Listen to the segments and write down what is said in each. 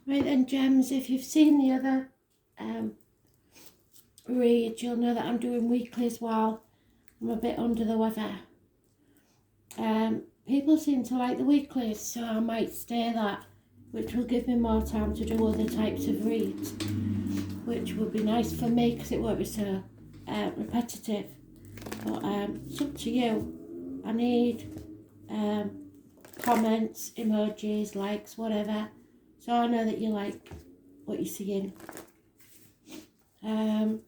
Right then, gems, if you've seen the other read, you'll know that I'm doing weekly as well. I'm a bit under the weather. People seem to like the weeklies, so I might stay that, which will give me more time to do other types of reads, which would be nice for me because it won't be so repetitive. But it's up to you. I need comments, emojis, likes, whatever, so I know that you like what you're seeing. I'm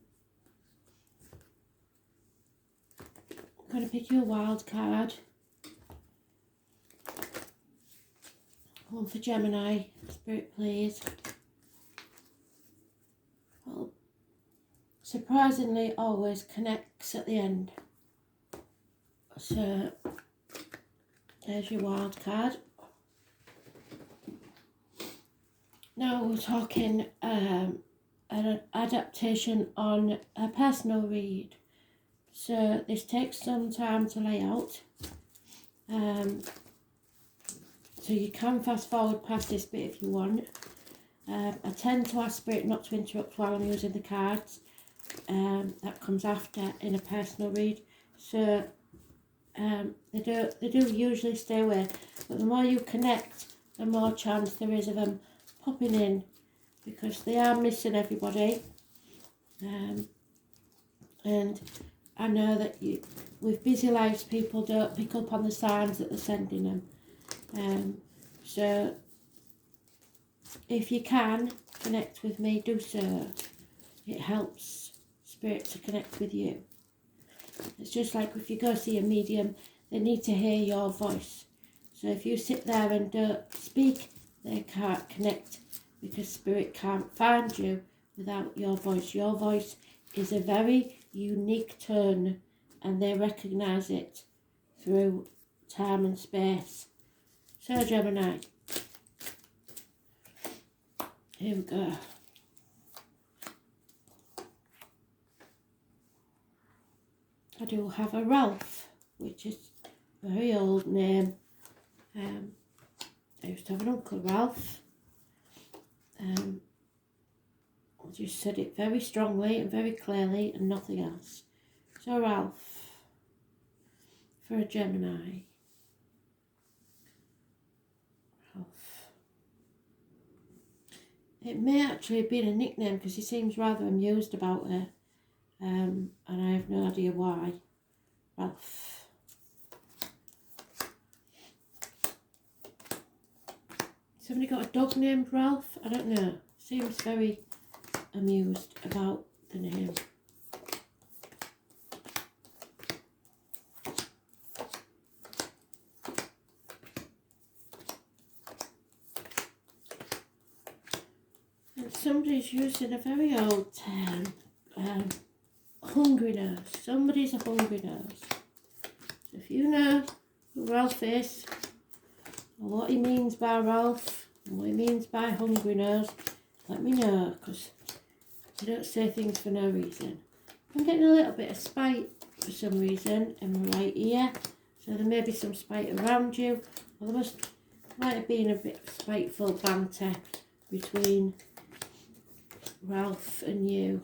going to pick you a wild card. One for Gemini. Spirit, please. Well, surprisingly, always connects at the end. So, there's your wild card. Now we're talking an adaptation on a personal read. So this takes some time to lay out. So you can fast forward past this bit if you want. I tend to ask Spirit not to interrupt while I'm using the cards. That comes after in a personal read. So they do usually stay away. But the more you connect, the more chance there is of them popping in, because they are missing everybody. And I know that with busy lives, people don't pick up on the signs that they're sending them. So if you can connect with me, do so. It helps Spirit to connect with you. It's just like if you go see a medium, they need to hear your voice. So if you sit there and don't speak, they can't connect, because Spirit can't find you without your voice. Your voice is a very unique tone, and they recognise it through time and space. So Gemini, here we go. I do have a Ralph, which is a very old name. I used to have an Uncle Ralph. I just said it very strongly and very clearly and nothing else. So Ralph, for a Gemini. Ralph. It may actually have been a nickname because he seems rather amused about it. And I have no idea why. Ralph. Somebody got a dog named Ralph? I don't know. Seems very amused about the name. And somebody's using a very old term. Hungry nose. Somebody's a hungry nose. So if you know who Ralph is, or what he means by Ralph, and what he means by hungry nose, let me know, because I don't say things for no reason. I'm getting a little bit of spite for some reason in my right ear, so there may be some spite around you, or there might have been a bit of spiteful banter between Ralph and you.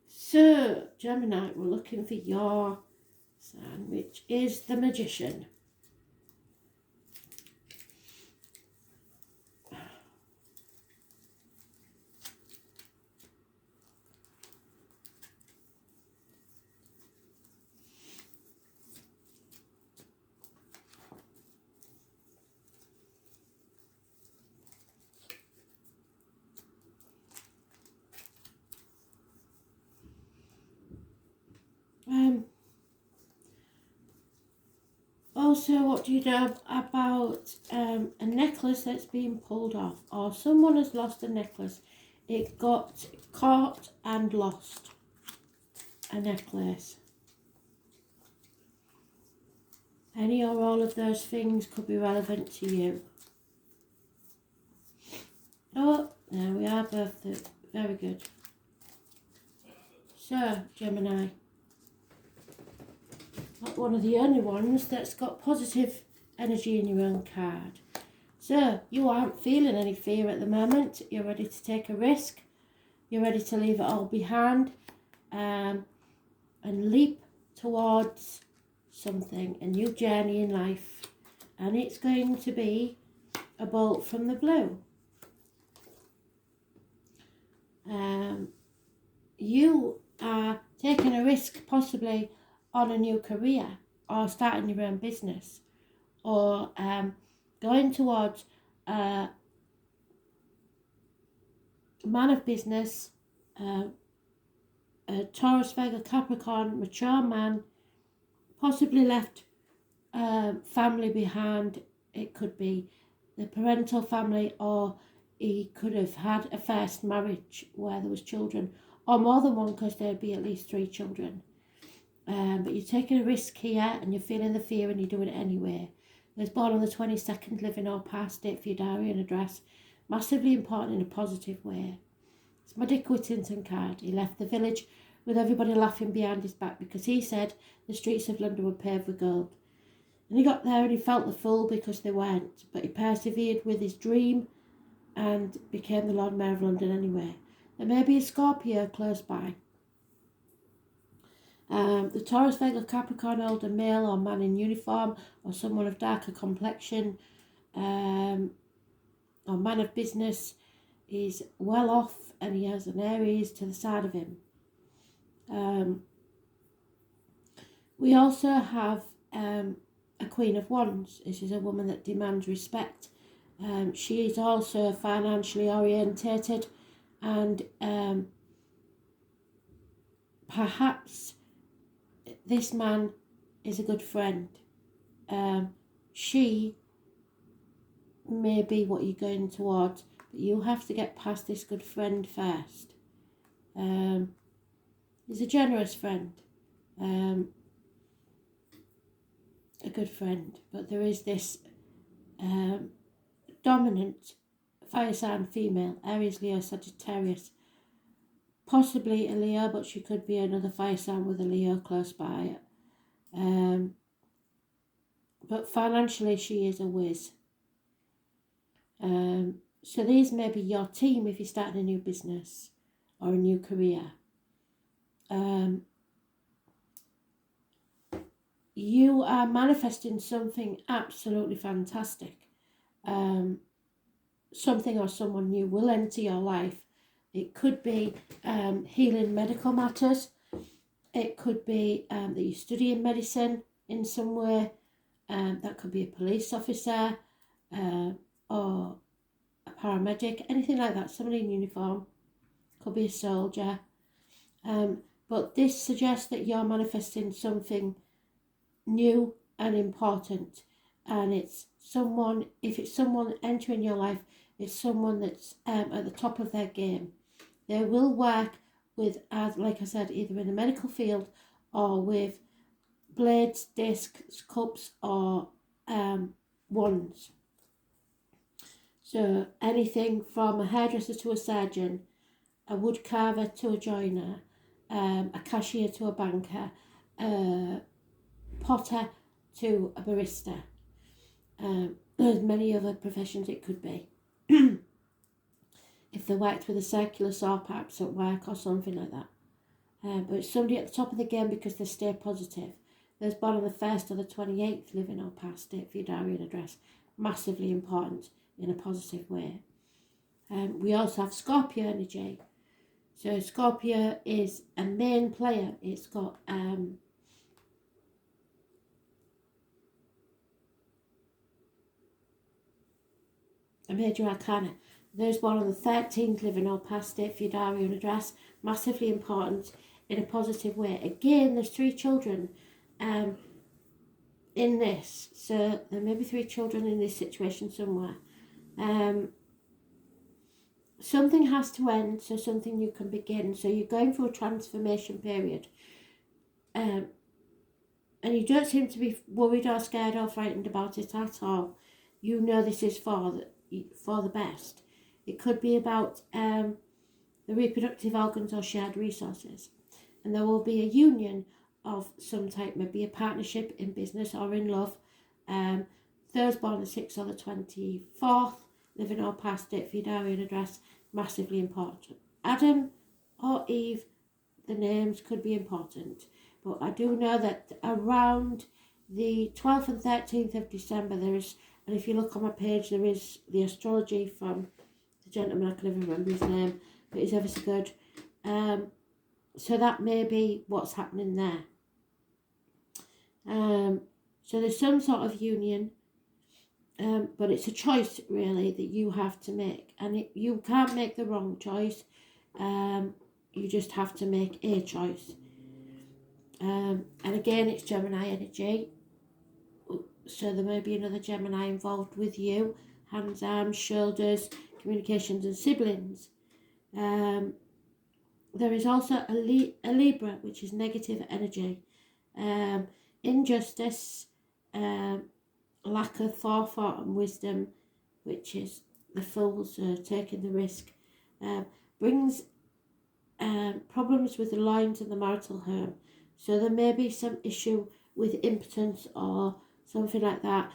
So, Gemini, we're looking for your sign, which is the Magician. Also, what do you know about a necklace that's been pulled off, or someone has lost a necklace? It got caught and lost. A necklace. Any or all of those things could be relevant to you. Oh, there we are, both. Very good. So, Gemini. Not one of the only ones that's got positive energy in your own card. So you aren't feeling any fear at the moment. You're ready to take a risk. You're ready to leave it all behind and leap towards something, a new journey in life. And it's going to be a bolt from the blue. You are taking a risk possibly on a new career or starting your own business or going towards a man of business, a Taurus, Virgo, Capricorn, mature man, possibly left family behind. It could be the parental family, or he could have had a first marriage where there was children, or more than one, because there'd be at least 3 children. But you're taking a risk here and you're feeling the fear and you're doing it anyway. There's born on the 22nd, living or past, date for your diary and address. Massively important in a positive way. It's my Dick Whittington card. He left the village with everybody laughing behind his back because he said the streets of London were paved with gold. And he got there and he felt the fool because they weren't. But he persevered with his dream and became the Lord Mayor of London anyway. There may be a Scorpio close by. The Taurus, Virgo, Capricorn, older male or man in uniform, or someone of darker complexion, or man of business, is well off and he has an Aries to the side of him. We also have a Queen of Wands. This is a woman that demands respect. She is also financially orientated and perhaps this man is a good friend. She may be what you're going towards, but you have to get past this good friend first. He's a generous friend, a good friend, but there is this dominant fire sign female, Aries, Leo, Sagittarius. Possibly a Leo, but she could be another fire sign with a Leo close by. But financially she is a whiz. So these may be your team if you're starting a new business or a new career. You are manifesting something absolutely fantastic. Something or someone new will enter your life. It could be healing medical matters. It could be that you're studying medicine in some way. That could be a police officer or a paramedic, anything like that, somebody in uniform. Could be a soldier. But this suggests that you're manifesting something new and important. And it's someone, if it's someone entering your life, it's someone that's at the top of their game. They will work with, like I said, either in the medical field or with blades, discs, cups, or wands. So anything from a hairdresser to a surgeon, a wood carver to a joiner, a cashier to a banker, a potter to a barista. There's many other professions it could be. If they worked with a circular saw perhaps at work or something like that. But it's somebody at the top of the game because they stay positive. There's born on the 1st or the 28th, living or past, date for your diary and address. Massively important in a positive way. We also have Scorpio energy. So Scorpio is a main player. It's got a major arcana. There's one on the 13th, living or past, date for your diary and address. Massively important in a positive way. Again, there's 3 children in this. So there may be 3 children in this situation somewhere. Something has to end so something new can begin. So you're going through a transformation period. And you don't seem to be worried or scared or frightened about it at all. You know this is for the best. It could be about the reproductive organs or shared resources. And there will be a union of some type, maybe a partnership in business or in love. those born the 6th or the 24th, living or past, date for your diary and address, massively important. Adam or Eve, the names could be important, but I do know that around the 12th and 13th of December there is, and if you look on my page, there is the astrology from the gentleman, I can never remember his name, but he's ever so good. So that may be what's happening there. So there's some sort of union, but it's a choice really that you have to make, and you can't make the wrong choice. You just have to make a choice. And again, it's Gemini energy, so there may be another Gemini involved with you. Hands, arms, shoulders, communications and siblings. There is also a Libra, which is negative energy. Injustice, lack of forethought and wisdom, which is the fools taking the risk, brings problems with the lines and the marital home. So there may be some issue with impotence or something like that.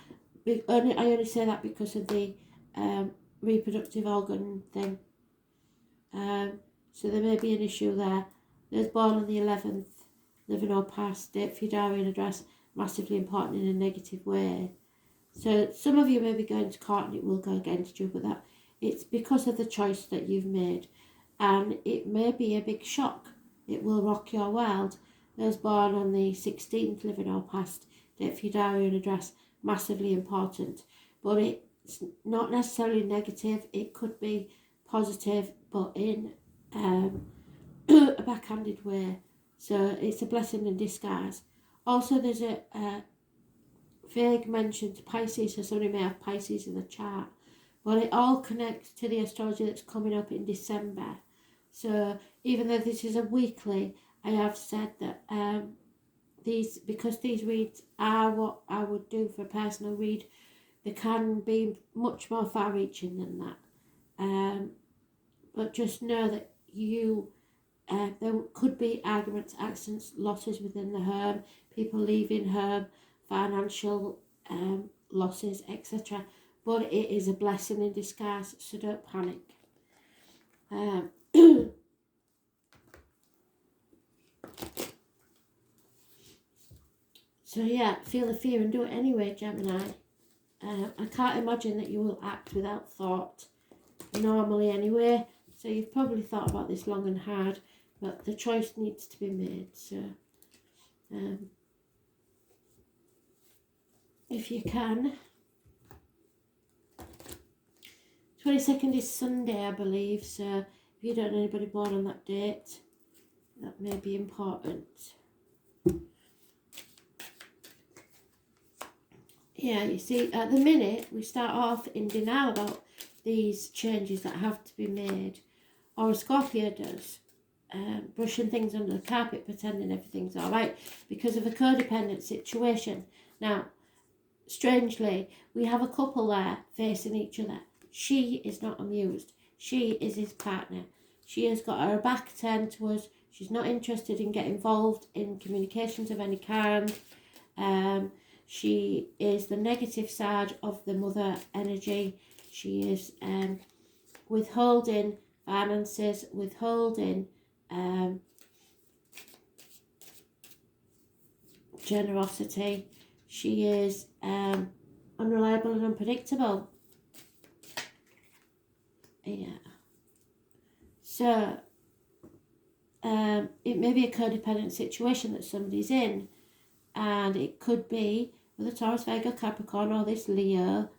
I only say that because of the reproductive organ thing. So there may be an issue there. Those born on the 11th, living or past, date for your diary and address, massively important in a negative way. So some of you may be going to court and it will go against you, but that it's because of the choice that you've made, and it may be a big shock. It will rock your world. Those born on the 16th, living or past, date for your diary and address, massively important, but it's not necessarily negative. It could be positive, but in a backhanded way. So it's a blessing in disguise. Also, there's a vague mention to Pisces, so somebody may have Pisces in the chart, but it all connects to the astrology that's coming up in December. So even though this is a weekly, I have said that because these reads are what I would do for a personal read, they can be much more far-reaching than that. But just know that there could be arguments, accidents, losses within the home, people leaving home, financial losses, etc. But it is a blessing in disguise, so don't panic. So yeah, feel the fear and do it anyway, Gemini. I can't imagine that you will act without thought, normally anyway. So you've probably thought about this long and hard, but the choice needs to be made. So if you can. 22nd is Sunday, I believe, so if you don't know anybody born on that date, that may be important. Yeah, you see, at the minute, we start off in denial about these changes that have to be made, or a Scorpio does, brushing things under the carpet, pretending everything's all right, because of a codependent situation. Now, strangely, we have a couple there facing each other. She is not amused. She is his partner. She has got her back turned to us. She's not interested in getting involved in communications of any kind. She is the negative side of the mother energy. She is withholding finances, withholding generosity. She is unreliable and unpredictable. Yeah. So it may be a codependent situation that somebody's in, and it could be with a Taurus, Virgo, Capricorn, or this Leo,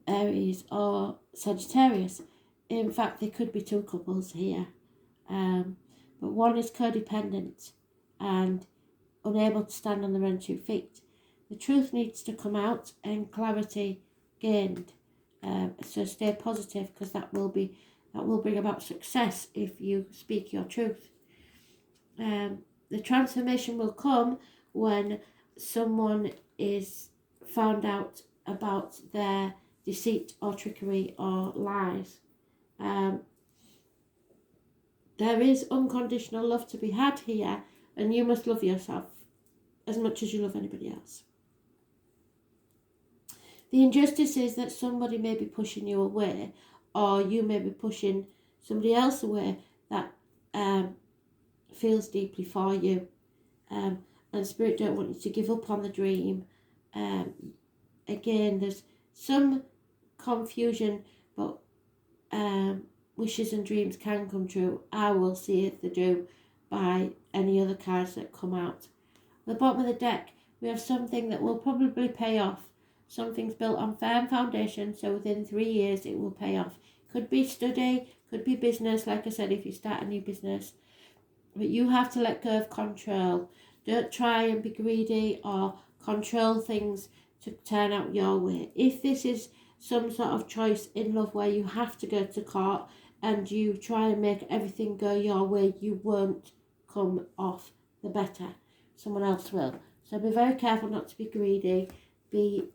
Aries, or Sagittarius. In fact, there could be two couples here, but one is codependent and unable to stand on their own 2 feet. The truth needs to come out and clarity gained. So stay positive, because that will bring about success if you speak your truth. The transformation will come when someone is found out about their deceit or trickery or lies. There is unconditional love to be had here, and you must love yourself as much as you love anybody else. The injustice is that somebody may be pushing you away, or you may be pushing somebody else away that feels deeply for you. And Spirit don't want you to give up on the dream. Again, there's some confusion, but wishes and dreams can come true. I will see if they do by any other cards that come out. At the bottom of the deck, we have something that will probably pay off. Something's built on firm foundation, so within 3 years it will pay off. Could be study, could be business, like I said, if you start a new business. But you have to let go of control. Don't try and be greedy or control things to turn out your way. If this is some sort of choice in love where you have to go to court and you try and make everything go your way, you won't come off the better. Someone else will. So be very careful not to be greedy. Be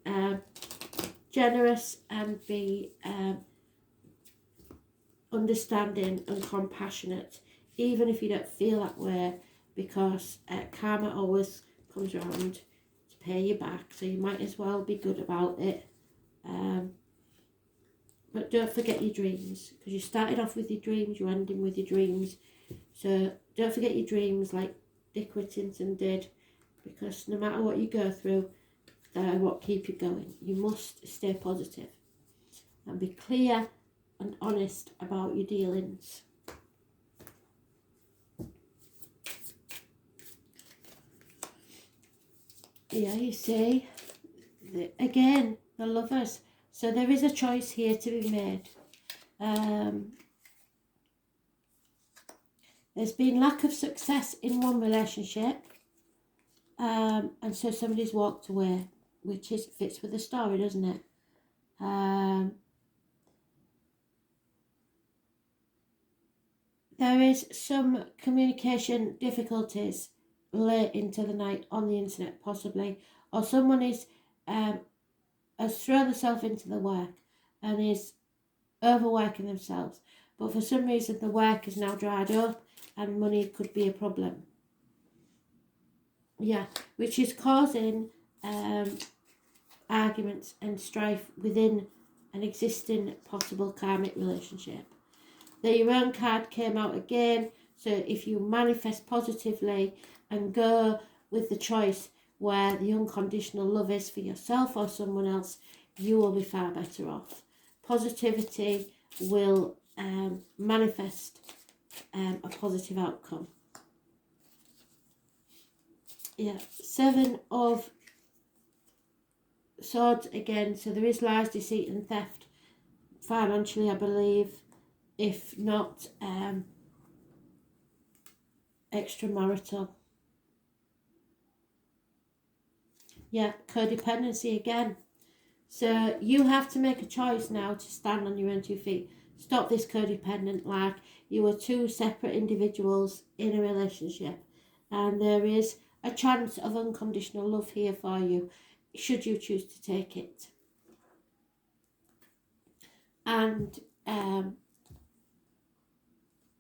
generous and be understanding and compassionate, even if you don't feel that way, because karma always comes around to pay you back, so you might as well be good about it. But don't forget your dreams, because you started off with your dreams, you're ending with your dreams. So don't forget your dreams like Dick Whittington did, because no matter what you go through, they're what keep you going. You must stay positive and be clear and honest about your dealings. Yeah, you see, again, the Lovers. So there is a choice here to be made. There's been lack of success in one relationship, and so somebody's walked away, which fits with the story, doesn't it? There is some communication difficulties late into the night on the internet, possibly, or someone has thrown themselves into the work and is overworking themselves, but for some reason the work is now dried up and money could be a problem. Yeah, which is causing arguments and strife within an existing possible karmic relationship. The Your Own card came out again, so if you manifest positively and go with the choice where the unconditional love is for yourself or someone else, you will be far better off. Positivity will manifest a positive outcome. Yeah, 7 of Swords again, so there is lies, deceit and theft financially, I believe, if not extramarital. Yeah, codependency again. So you have to make a choice now to stand on your own 2 feet. Stop this codependent like you are 2 separate individuals in a relationship. And there is a chance of unconditional love here for you, should you choose to take it. And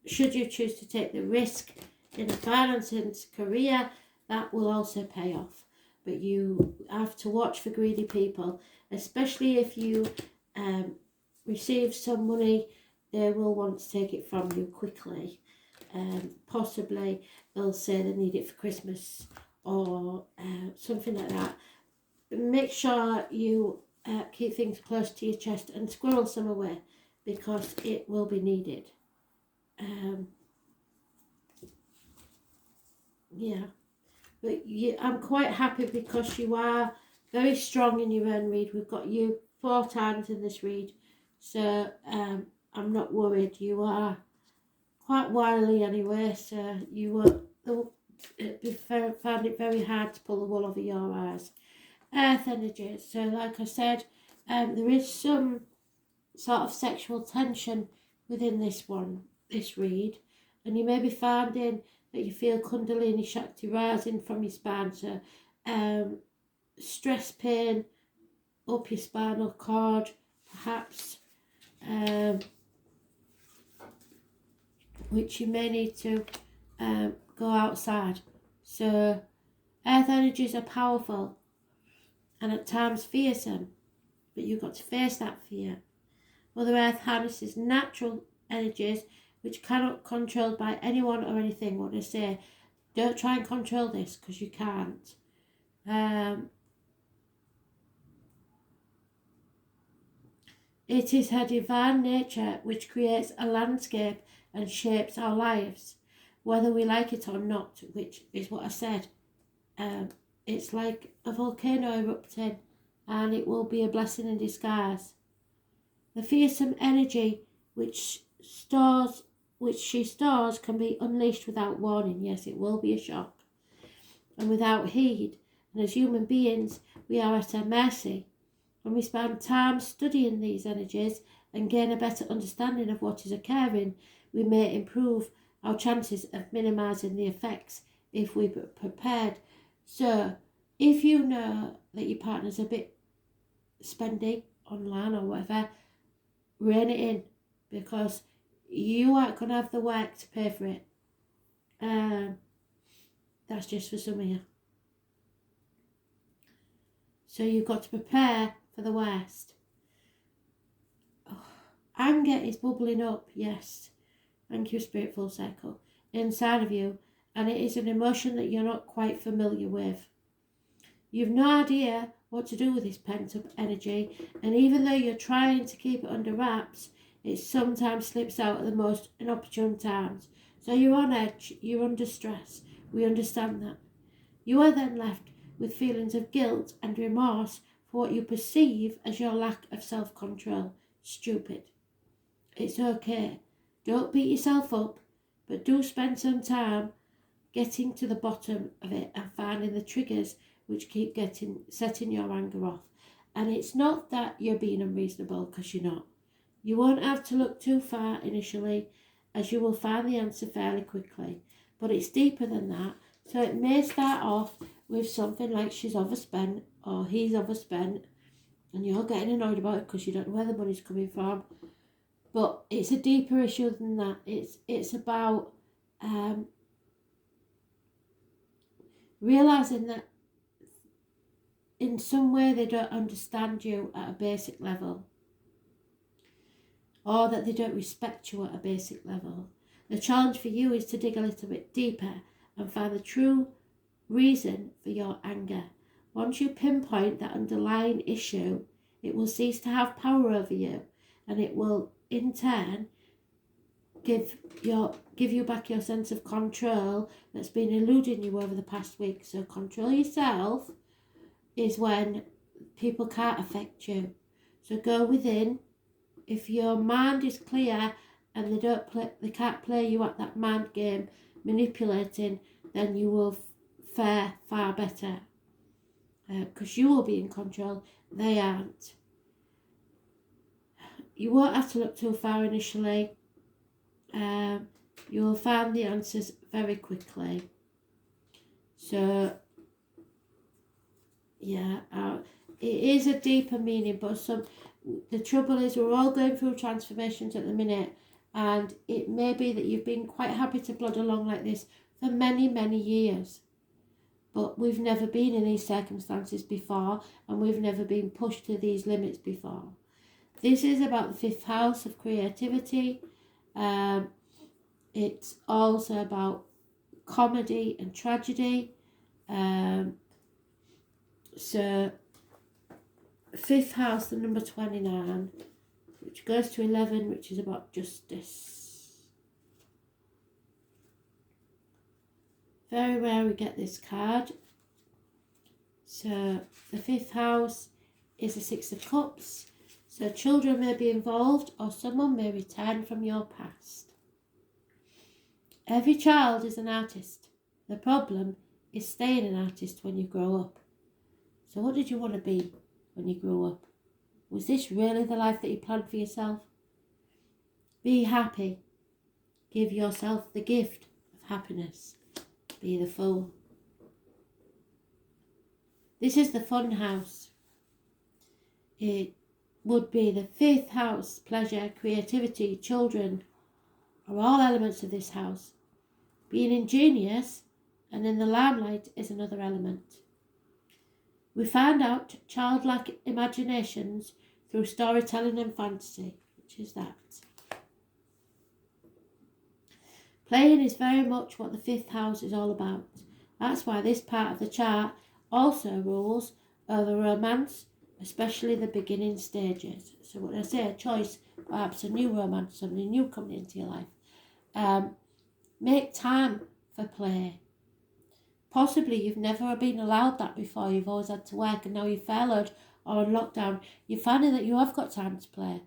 should you choose to take the risk in a finance and career, that will also pay off. But you have to watch for greedy people, especially if you receive some money, they will want to take it from you quickly. Possibly they'll say they need it for Christmas or something like that. Make sure you keep things close to your chest and squirrel some away, because it will be needed. Yeah, but I'm quite happy because you are very strong in your own read. We've got you 4 times in this read, so I'm not worried. You are quite wily anyway, so you will find it very hard to pull the wool over your eyes. Earth energies. So like I said, there is some sort of sexual tension within this read, and you may be finding that you feel Kundalini Shakti rising from your spine, so stress pain up your spinal cord, perhaps, which you may need to go outside. So earth energies are powerful and at times fearsome, but you've got to face that fear. Mother Earth harnesses natural energies which cannot be controlled by anyone or anything. What I say, don't try and control this because you can't. It is her divine nature which creates a landscape and shapes our lives, whether we like it or not, which is what I said. It's like a volcano erupting, and it will be a blessing in disguise. The fearsome energy which she stores can be unleashed without warning. Yes, it will be a shock. And without heed. And as human beings, we are at her mercy. When we spend time studying these energies and gain a better understanding of what is occurring, we may improve our chances of minimising the effects if we're prepared. So, if you know that your partner's a bit spendy online or whatever, rein it in, because you aren't going to have the work to pay for it. That's just for some of you. So you've got to prepare for the worst. Oh, anger is bubbling up, yes. Thank you, Spirit Full Circle, inside of you, and it is an emotion that you're not quite familiar with. You've no idea what to do with this pent-up energy, and even though you're trying to keep it under wraps, it sometimes slips out at the most inopportune times. So you're on edge, you're under stress. We understand that. You are then left with feelings of guilt and remorse for what you perceive as your lack of self-control. Stupid. It's okay. Don't beat yourself up, but do spend some time getting to the bottom of it and finding the triggers which keep setting your anger off. And it's not that you're being unreasonable, because you're not. You won't have to look too far initially, as you will find the answer fairly quickly. But it's deeper than that. So it may start off with something like she's overspent or he's overspent, and you're getting annoyed about it because you don't know where the money's coming from. But it's a deeper issue than that. It's about realising that in some way they don't understand you at a basic level, or that they don't respect you at a basic level. The challenge for you is to dig a little bit deeper and find the true reason for your anger. Once you pinpoint that underlying issue, it will cease to have power over you, and it will in turn give you back your sense of control that's been eluding you over the past week. So control yourself is when people can't affect you. So go within. If your mind is clear and they can't play you at that mind game manipulating, then you will fare far better, because you will be in control. They aren't. You won't have to look too far initially. You will find the answers very quickly. So yeah, it is a deeper meaning, but the trouble is we're all going through transformations at the minute, and it may be that you've been quite happy to plod along like this for many, many years. But we've never been in these circumstances before, and we've never been pushed to these limits before. This is about the fifth house of creativity. It's also about comedy and tragedy. So, fifth house, the number 29, which goes to 11, which is about justice. Very rare we get this card. So the fifth house is the Six of Cups. So children may be involved, or someone may return from your past. Every child is an artist. The problem is staying an artist when you grow up. So what did you want to be when you grew up? Was this really the life that you planned for yourself? Be happy. Give yourself the gift of happiness. Be the Fool. This is the fun house. It would be the fifth house. Pleasure, creativity, children are all elements of this house. Being ingenious and in the limelight is another element. We find out childlike imaginations through storytelling and fantasy, which is that. Playing is very much what the 5th house is all about. That's why this part of the chart also rules over romance, especially the beginning stages. So when I say a choice, perhaps a new romance, something new coming into your life, make time for play. Possibly you've never been allowed that before. You've always had to work, and now you're furloughed or on lockdown. You're finding that you have got time to play.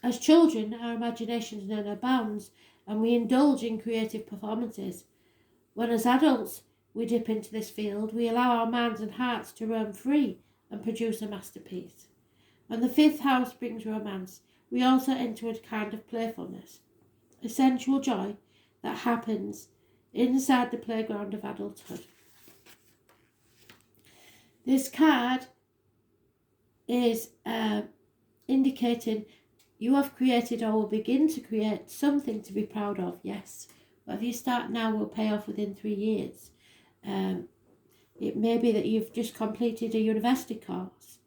As children, our imaginations know no bounds, and we indulge in creative performances. When as adults we dip into this field, we allow our minds and hearts to roam free and produce a masterpiece. When the 5th house brings romance, we also enter a kind of playfulness, a sensual joy that happens inside the playground of adulthood. This card is indicating you have created or will begin to create something to be proud of, yes. Whatever you start now will pay off within 3 years. It may be that you've just completed a university course.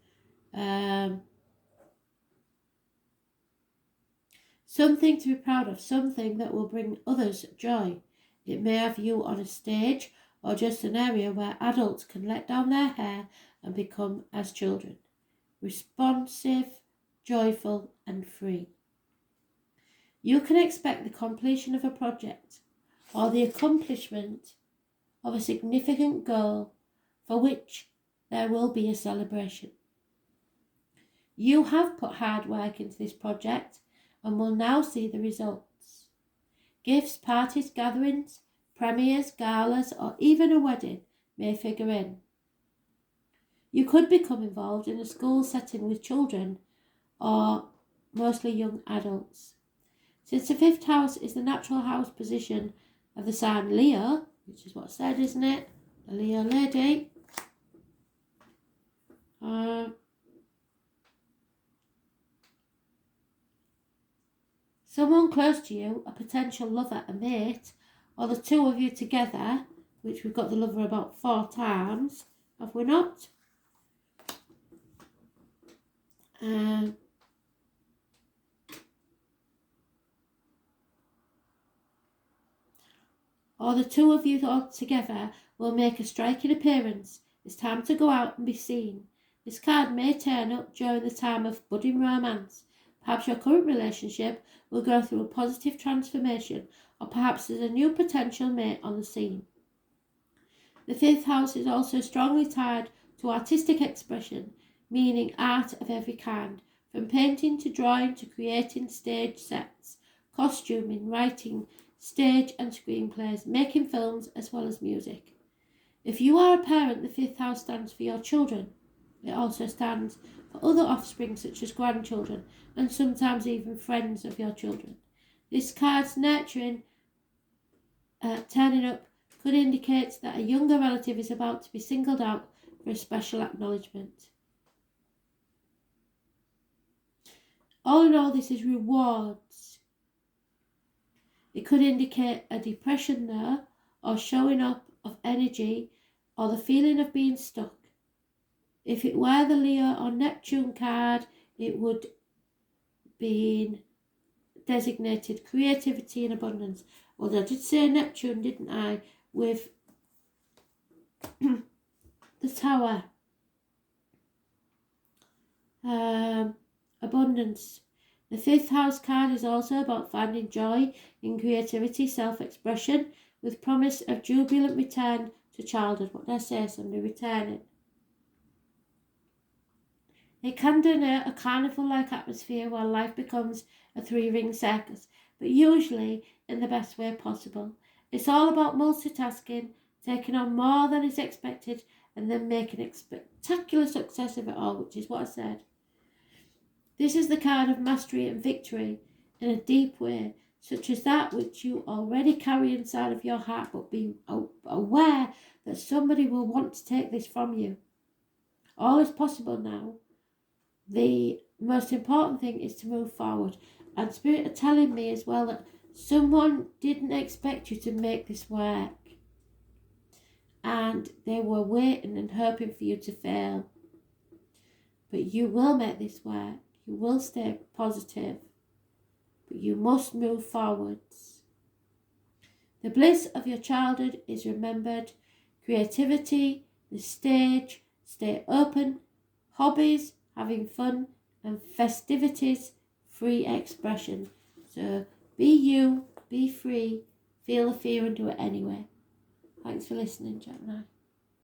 Something to be proud of, something that will bring others joy. It may have you on a stage or just an area where adults can let down their hair and become as children. Responsive, joyful and free. You can expect the completion of a project or the accomplishment of a significant goal for which there will be a celebration. You have put hard work into this project and will now see the results. Gifts, parties, gatherings, premieres, galas, or even a wedding may figure in. You could become involved in a school setting with children or mostly young adults. Since the 5th house is the natural house position of the sign Leo, which is what I said, isn't it? The Leo lady. Someone close to you, a potential lover, a mate, or the two of you together, which we've got the lover about 4 times, have we not? Or the two of you all together will make a striking appearance. It's time to go out and be seen. This card may turn up during the time of budding romance. Perhaps your current relationship will go through a positive transformation, or perhaps there's a new potential mate on the scene. The 5th house is also strongly tied to artistic expression, meaning art of every kind, from painting to drawing to creating stage sets, costuming, writing, stage and screenplays, making films as well as music. If you are a parent, the 5th house stands for your children. It also stands for other offspring such as grandchildren and sometimes even friends of your children. This card's nurturing turning up could indicate that a younger relative is about to be singled out for a special acknowledgement. All in all, this is rewards. It could indicate a depression there, or showing up of energy, or the feeling of being stuck. If it were the Leo or Neptune card, it would be designated creativity and abundance. Although I did say Neptune, didn't I, with the Tower. Abundance. The 5th house card is also about finding joy in creativity, self-expression, with promise of jubilant return to childhood. What did I say? Somebody returning. It can denote a carnival-like atmosphere where life becomes a 3-ring circus, but usually in the best way possible. It's all about multitasking, taking on more than is expected, and then making a spectacular success of it all, which is what I said. This is the card of mastery and victory in a deep way, such as that which you already carry inside of your heart, but being aware that somebody will want to take this from you. All is possible now. The most important thing is to move forward. And Spirit are telling me as well that someone didn't expect you to make this work. And they were waiting and hoping for you to fail. But you will make this work. You will stay positive. But you must move forwards. The bliss of your childhood is remembered. Creativity, the stage, stay open, hobbies, having fun, and festivities, free expression. So be you, be free, feel the fear and do it anyway. Thanks for listening, Gemini.